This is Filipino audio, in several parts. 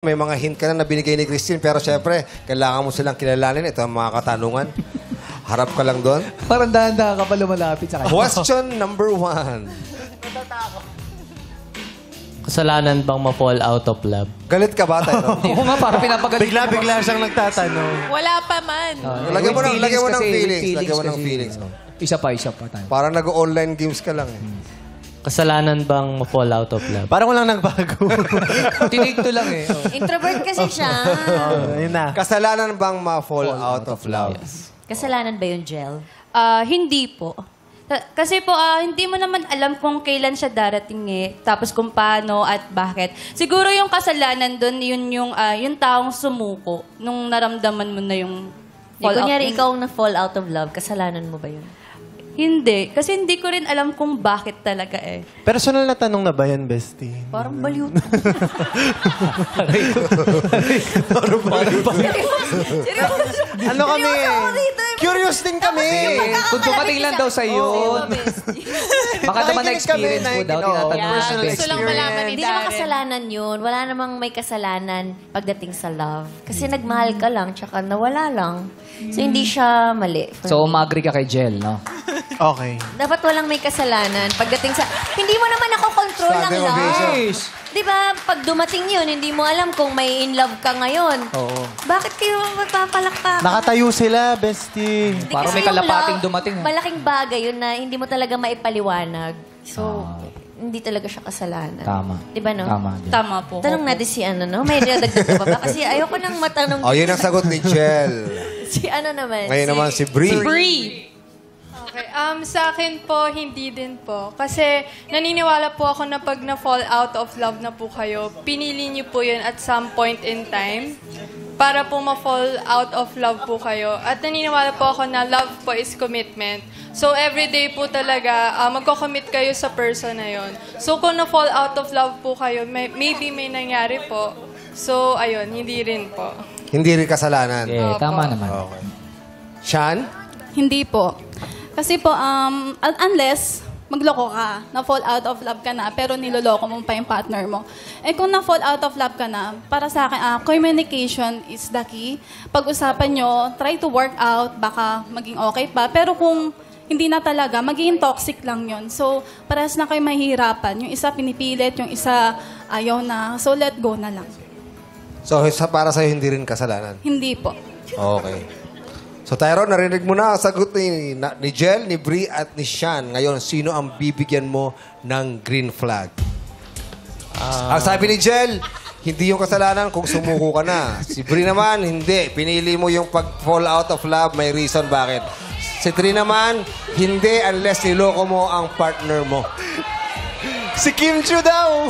May mga hint ka na binigay ni Christine, pero syempre, kailangan mo silang kilalanin. Ito ang mga katanungan. Harap ka lang doon. Parang dahan-dahan ka pa lumalapit sa kanya. Question number 1. Kasalanan bang ma-fall out of love? Galit ka ba, tayo? Oo nga, parang pinapagalit. Bigla siyang nagtatanong. Wala pa man. Lagyan mo ng feelings. Feelings Lagyan mo ng kasi. feelings. Isa pa tayo. Parang nag-online games ka lang eh. Kasalanan bang ma-fall out of love? Parang walang nagbago. Tinake to lang eh. Oh. Introvert kasi siya. Ayun na. Kasalanan bang ma-fall out of love? Kasalanan ba yung gel? Hindi po. Kasi po, hindi mo naman alam kung kailan siya darating eh. Tapos kung paano at bakit. Siguro yung kasalanan doon, yun yung taong sumuko. Nung naramdaman mo na yung fall out. Kunyari, ikaw ang na-fall out of love, kasalanan mo ba yun? Hindi. Kasi hindi ko rin alam kung bakit talaga eh. Personal na tanong na ba yan, bestie? Parang baliw. Ano kami eh? Curious din kami. Kung dumating lang daw sa iyo. Baka naman Nakikinig kami, na-experience mo daw. nakikinig. Tinatanong mo Personal si Gusto lang experience. malaman ni Hindi naman Darren. kasalanan yun. Wala namang may kasalanan pagdating sa love. Kasi nagmahal ka lang, tsaka nawala lang. So, hindi siya mali. So, umagri ka kay Jel, no? Okay. Dapat walang may kasalanan pagdating sa... Hindi mo naman ako control ng Standing love. ovation. Di ba, pag dumating yun, hindi mo alam kung may in love ka ngayon. Oo. Bakit kayo magpapalakpak? Nakatayo sila, bestie. Hindi Parang kasi may yung kalapating love, dumating, eh. Malaking bagay yun na hindi mo talaga maipaliwanag. So, hindi talaga siya kasalanan. Tama. Di ba, no? Tama. Jel. Tama po. Tanong natin si ano, no? May dadagdag ka pa ba? Kasi ayoko nang matanong. Oh, yun ang sagot ni Jel. Si ano naman? Ngayon naman si Bree. Free. Okay. Sa akin po, hindi din po. Kasi naniniwala po ako na pag na-fall out of love na po kayo, pinili niyo po yun at some point in time para po ma-fall out of love po kayo. At naniniwala po ako na love po is commitment. So, everyday po talaga, magko-commit kayo sa person na yon. So, kung na-fall out of love po kayo, maybe may nangyari po. So, ayun, hindi rin po. Hindi rin kasalanan. Okay, tama naman. Okay. Sean? Hindi po. Kasi po, unless magloko ka, na-fall out of love ka na, pero niloloko mo pa yung partner mo. Eh kung na-fall out of love ka na, para sa akin, communication is the key. Pag-usapan nyo, try to work out, baka maging okay pa. Pero kung hindi na talaga, magiging toxic lang yon. So, parehas na kayo mahihirapan. Yung isa pinipilit, yung isa ayaw na. So, let go na lang. So, para sa'yo, hindi rin kasalanan? Hindi po. Okay. So, Tyrone, narinig mo na ang sagot ni Jel, ni Bree, at ni Sean. Ngayon, sino ang bibigyan mo ng green flag? Ang sabi ni Jel, hindi yung kasalanan kung sumuko ka na. Si Bree naman, hindi. Pinili mo yung pag-fall out of love, may reason bakit. Si Tree naman, hindi unless niloko mo ang partner mo. Si Kim Chiu daw!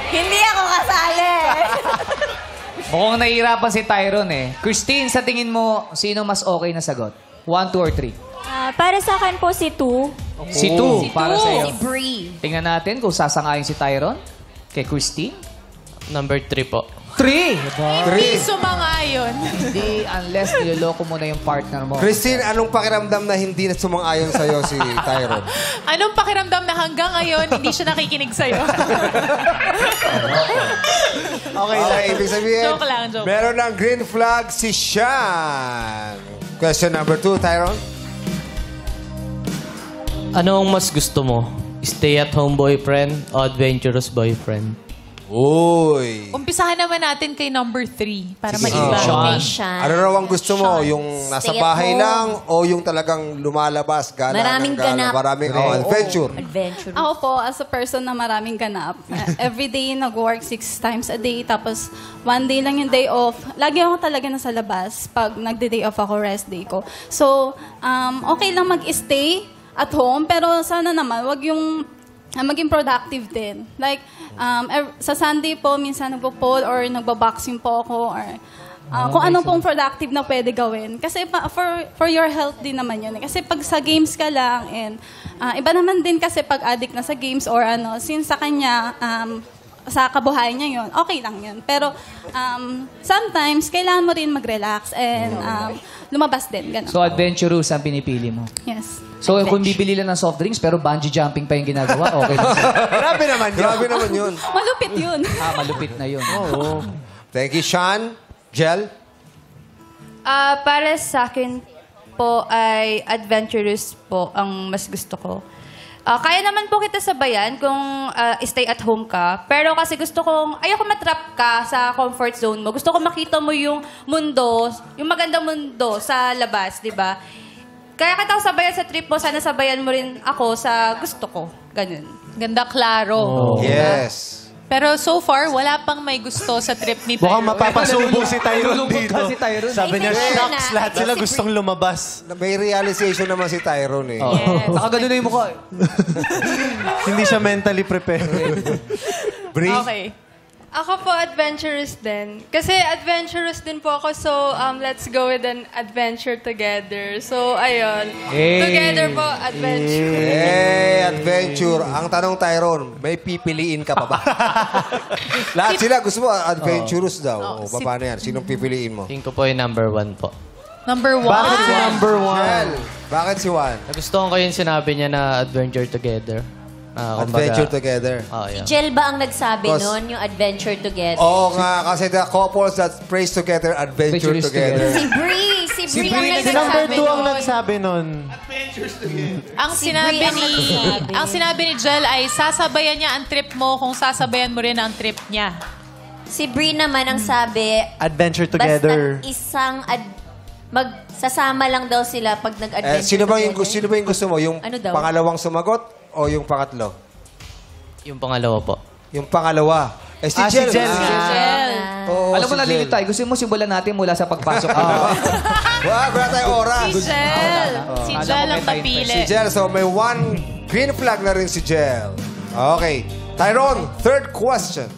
Hindi ako kasali. Mukhang nahihirapan si Tyrone eh. Christine, sa tingin mo, sino mas okay na sagot? 1, 2, or 3? Para sa akin po si Tu. Si 2, para sa iyo. Si Bree. Tingnan natin kung sasangayon si Tyrone kay Christine. Number 3 po. 3! Hindi sumangayon. Hindi unless niloloko mo na yung partner mo. Christine, anong pakiramdam na hindi na sumang-ayon sa'yo si Tyrone? Anong pakiramdam na hanggang ngayon hindi siya nakikinig sa'yo? Okay, ibig sabihin, Joke lang, joke. meron ng green flag si Sean. Question number 2, Tyrone. Ano ang mas gusto mo? Stay-at-home boyfriend o adventurous boyfriend? Uy. Umpisahan naman natin kay number 3 para Sige. mag-iba. Sean. Okay, Sean. Ano raw ang gusto mo? Yung nasa Stay at bahay home. lang o yung talagang lumalabas, gala Maraming ng gala? ganap. Maraming adventure. Adventure. Ako po, as a person na maraming ganap, every day nag-work 6 times a day, tapos one day lang yung day off. Lagi ako talaga nasa labas pag nagde-day off ako, rest day ko. So, okay lang mag-stay at home, pero sana naman, wag yung maging productive din. Like, sa Sunday po, minsan nagpo-pole or nagbaboxing po ako or kung anong pong productive na pwede gawin. Kasi for your health din naman yun. Kasi pag sa games ka lang, and iba naman din kasi pag addict na sa games or ano, since sa kanya, sa kabuhayan niya yun, okay lang yun. Pero sometimes, kailangan mo rin mag-relax and lumabas din. Ganun. So, adventurous ang pinipili mo. Yes. So, kung bibili lang ng soft drinks pero bungee jumping pa yung ginagawa, okay lang sa'yo. Grabe naman yun. Grabe naman yun. Malupit yun. Malupit na yun. Thank you, Sean. Jel? Para sa akin po ay adventurous po ang mas gusto ko. Kaya naman po kita sabayan kung stay at home ka. Pero kasi gusto kong, ayoko matrap ka sa comfort zone mo. Gusto ko makita mo yung mundo, yung magandang mundo sa labas, di ba? Kaya kita sabayan sa trip mo, sana sabayan mo rin ako sa gusto ko. Ganun. Ganda, klaro. Yes. Pero so far, wala pang may gusto sa trip ni Mukhang Tyrone. mapapasubo si Tyrone dito. si Tyrone. Sabi niya, Ay, shucks, na. lahat sila gustong lumabas. May realization naman si Tyrone eh. Nakagano na yung mukha. Hindi siya mentally prepared. Bree? Okay. Ako po adventurous din. Kasi adventurous din po ako, so let's go with an adventure together. So, ayun. Hey. Together po, adventure. Hey, adventure. Ang tanong, Tyrone, may pipiliin ka pa ba? Lahat sila gusto mo adventurous daw. O, paano yan? Sinong pipiliin mo? Tingin ko po yung number 1 po. Number 1. Bakit si number Jel, 1? bakit si Juan? Nagustuhan ko yung sinabi niya na adventure together. Adventure together. Oh, yeah. Jel ba ang nagsabi Cause- nun, yung adventure together? Oo nga, kasi the couples that prays together, adventure Adventures together. Si Bree ang Si number nagsabi 2 ang nun. nagsabi nun. Ang sinabi Brie ang ni nagsabi. ang sinabi ni Jel ay sasabayan niya ang trip mo kung sasabayan mo rin ang trip niya. Si Bree naman ang sabi, Adventure together. basta isang magsasama lang daw sila pag nag-adventure Sino ba yung together. gusto mo? Yung Ano daw? pangalawang sumagot o yung pangatlo? Yung pangalawa po. Yung pangalawa. Si Si Jel. Jel. Jel. Oo, Alam mo, si nalilito Jel. tayo. Gusto mo simulan natin mula sa pagpasok. Wala tayong oras. Si Jel. Si Alam Jel ko ang may time napili. Si Jel, so may one green flag na rin si Jel. Okay. Tyrone, third question.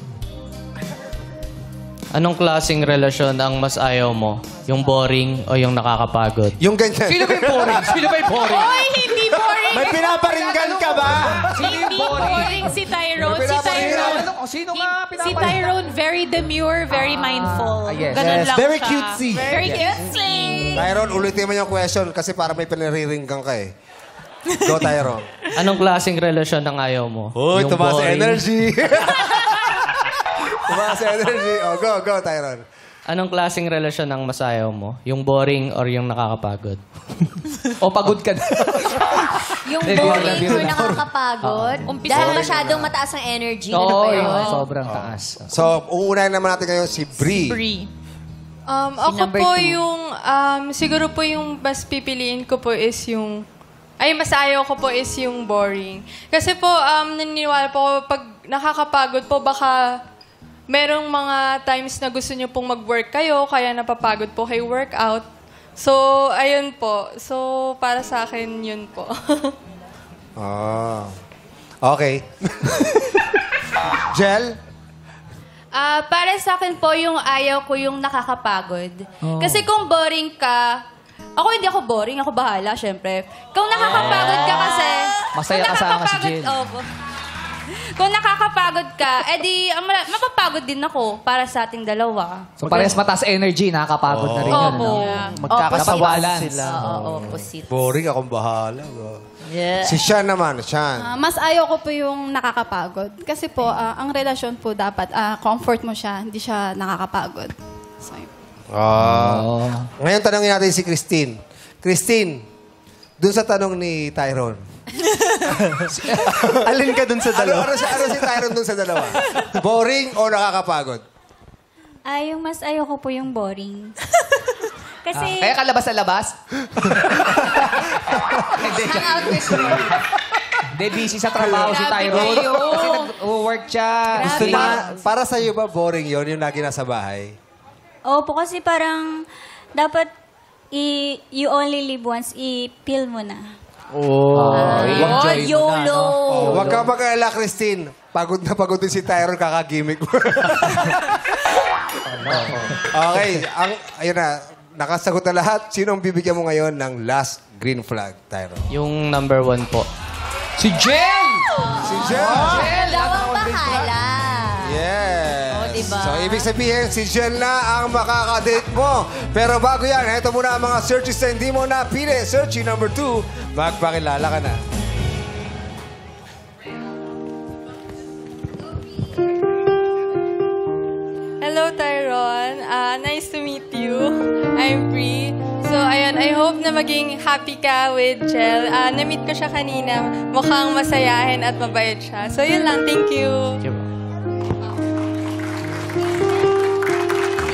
Anong klaseng relasyon ang mas ayaw mo? Yung boring o yung nakakapagod? Yung ganyan. Sino ba yung boring? Sino ba yung boring? Oy, hindi boring. May pinaparinggan ka ba? Hindi boring si Tyrone. Si Tyrone. Sino nga Si Tyrone, very demure, very mindful. yes. Ganun Yes, lang very siya. cutesy. Very cutesy. Tyrone, ulitin mo yung question kasi para may pinariringgan ka eh. Go, Tyrone. Anong klaseng relasyon ang ayaw mo? Uy, Yung tumaas sa boring- energy. Tumaas sa energy. Oh, go, Tyrone. Anong klaseng relasyon ang mas ayaw mo? Yung boring or yung nakakapagod? O pagod ka na. Yung Hindi, boring biro or lang. nakakapagod. Dahil masyadong mataas ang energy. Ano Oo, ba yun. yun? Sobrang taas. So, uunahin naman natin ngayon si Bree. Free. Ako number po 2. yung, siguro po yung mas pipiliin ko po is yung, mas ayaw ko po is yung boring. Kasi po, naniniwala po ako, pag nakakapagod po, baka merong mga times na gusto nyo pong mag-work kayo, kaya napapagod po kayo workout. So, ayun po. So, para sa akin, yun po. Okay. Jel? Para sa akin po, yung ayaw ko yung nakakapagod. Kasi kung boring ka, hindi ako boring, ako bahala, syempre. Kung nakakapagod ka kasi... Masaya kung kasama si nakakapagod- Jen. Opo. Kung nakakapagod ka, edi mapapagod din ako para sa ating dalawa. So parehas mataas energy, nakakapagod na rin yun. Opo. Ano? Magkakasawaan Balance. sila. Oo, opposite. Boring, akong bahala. Go. Yeah. Si Sean naman, Sean. Mas ayaw ko po yung nakakapagod. Kasi po, ang relasyon po dapat, comfort mo siya, hindi siya nakakapagod. So, yun. Ngayon, tanongin natin si Christine. Christine, dun sa tanong ni Tyrone. Alin ka dun sa dalawa? Ano si Tyrone dun sa dalawa? Boring o nakakapagod? Yung mas ayoko po yung boring. Kasi, Kaya ka labas sa labas? Hindi, Hindi, busy sa trabaho si Tyrone. Kasi nag-work siya. Gusto na, para sa'yo ba boring yon yung lagi nasa bahay? opo, kasi parang dapat you only live once, i-feel mo na. Enjoy mo na, no? Huwag ka mag-alala, Christine. Pagod na pagod din si Tyrone, kakagimik mo. Okay, ayun na. Nakasagot na lahat. Sino ang bibigyan mo ngayon ng last green flag, Tyrone? Yung number 1 po. Si Jen! Si Jen! Daw ang bahala. Yes. So, ibig sabihin, si Jel na ang makakadate mo. Pero bago yan, ito muna ang mga searches na hindi mo napili. Searching number 2, magpakilala ka na. Hello, Tyron. Nice to meet you. I'm Bree. So, ayun, I hope na maging happy ka with Jel. Na-meet ko siya kanina. Mukhang masayahin at mabait siya. So, yun lang. Thank you.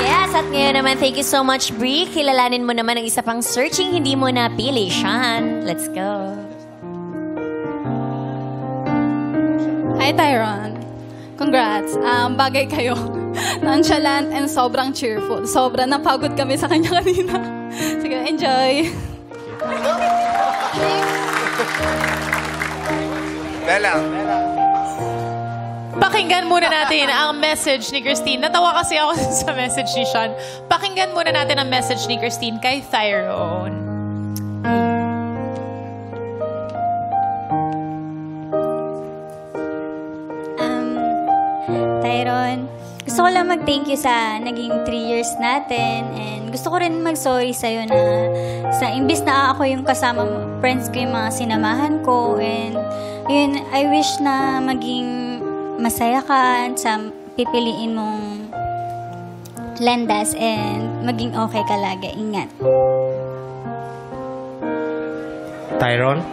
Yes, at ngayon naman, thank you so much, Bree. Kilalanin mo naman ang isa pang searching hindi mo napili, Sean. Let's go. Hi, Tyron. Congrats. Bagay kayo. Nonchalant and sobrang cheerful. Sobrang napagod kami sa kanya kanina. Sige, enjoy. Bella. Pakinggan muna natin ang message ni Christine. Natawa kasi ako sa message ni Sean. Pakinggan muna natin ang message ni Christine kay Tyrone. Tyron, gusto ko lang mag-thank you sa naging 3 years natin and gusto ko rin mag-sorry sa'yo na sa imbis na ako yung kasama mo, friends ko yung mga sinamahan ko and yun, I wish na maging masaya ka sa pipiliin mong landas and maging okay ka lagi. Ingat. Tyron?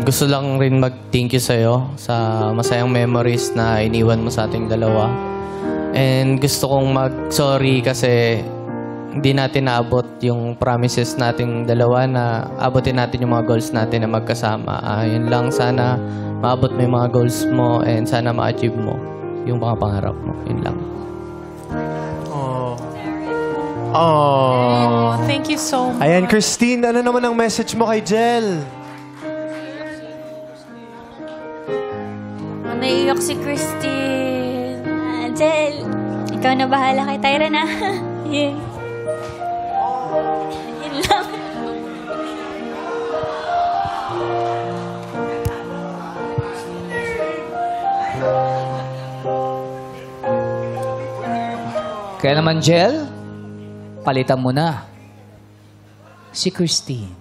Gusto lang rin mag-thank you sa'yo sa masayang memories na iniwan mo sa ating dalawa. And gusto kong mag-sorry kasi hindi natin naabot yung promises nating dalawa na abutin natin yung mga goals natin na magkasama. Yun lang, sana maabot mo yung mga goals mo and sana ma-achieve mo yung mga pangarap mo. Yun lang. Oh, thank you so much. Ayan, Christine, ano naman ang message mo kay Jel? Naiyak si Christine. Jel, ikaw na bahala kay Tyron na. Yun. Yun lang. Kaya naman, Jel, palitan mo na si Christine.